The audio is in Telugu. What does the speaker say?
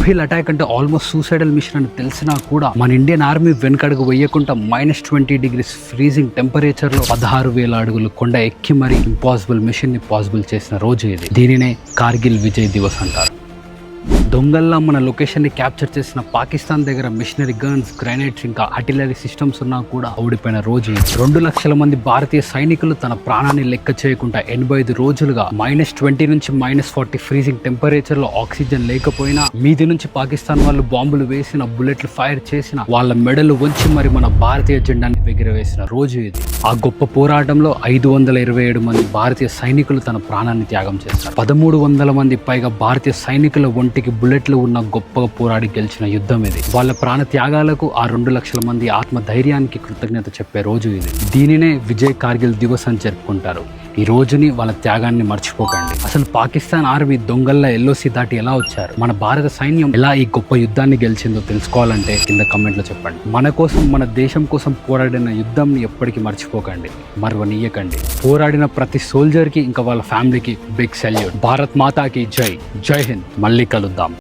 సుహేల్ అటాక్ అంటే ఆల్మోస్ట్ సూసైడల్ మిషన్ అని తెలిసినా కూడా మన ఇండియన్ ఆర్మీ వెనకడుగు వేయకుండా -20 degrees ఫ్రీజింగ్ టెంపరేచర్ లో 16,000 అడుగులు కొండ ఎక్కి మరీ ఇంపాసిబుల్ మిషన్ ని పాసిబుల్ చేసిన రోజు ఇది. దీనినే కార్గిల్ విజయ్ దివస్ అంటారు. దొంగల్లా మన లొకేషన్ ని క్యాప్చర్ చేసిన పాకిస్తాన్ దగ్గర మిషనరీ గన్స్, గ్రెనేడ్స్ ఇంకా ఆర్టిలరీ సిస్టమ్స్ ఉన్నా కూడా ఓడిపోయిన రోజు ఇది. 2 లక్షల మంది భారతీయ సైనికులు తన ప్రాణాన్ని లెక్క చేయకుండా 85 రోజులుగా -20 నుంచి -40 ఫ్రీజింగ్ టెంపరేచర్ లో ఆక్సిజన్ లేకపోయినా మీది నుంచి పాకిస్తాన్ వాళ్ళు బాంబులు వేసిన, బుల్లెట్లు ఫైర్ చేసిన, వాళ్ళ మెడలు వంచి మరి మన భారతీయ జెండాని ఎగిరవేసిన రోజు ఇది. ఆ గొప్ప పోరాటంలో 527 మంది భారతీయ సైనికులు తన ప్రాణాన్ని త్యాగం చేస్తారు. 1300 మంది పైగా భారతీయ సైనికుల ఒంటికి బుల్లెట్లు ఉన్న గొప్పగా పోరాడి గెలిచిన యుద్ధం ఇది. వాళ్ళ ప్రాణ త్యాగాలకు ఆ 2 లక్షల మంది ఆత్మ ధైర్యానికి కృతజ్ఞత చెప్పే రోజు ఇది. దీనినే విజయ్ కార్గిల్ దివస్ అని జరుపుకుంటారు. ఈ రోజుని వాళ్ళ త్యాగాన్ని మర్చిపోకండి. అసలు పాకిస్తాన్ ఆర్మీ దొంగల్లా ఎల్ఓసి దాటి ఎలా వచ్చారు, మన భారత సైన్యం ఎలా ఈ గొప్ప యుద్ధాన్ని గెలిచిందో తెలుసుకోవాలంటే కింద కమెంట్ లో చెప్పండి. మన కోసం, మన దేశం కోసం పోరాడిన యుద్ధంని ఎప్పటికీ మర్చిపోకండి, మరవనీయకండి. పోరాడిన ప్రతి సోల్జర్ కి ఇంకా వాళ్ళ ఫ్యామిలీకి బిగ్ సెల్యూట్. భారత్ మాతాకి జై. జై హింద్. మళ్ళీ కలుద్దాం.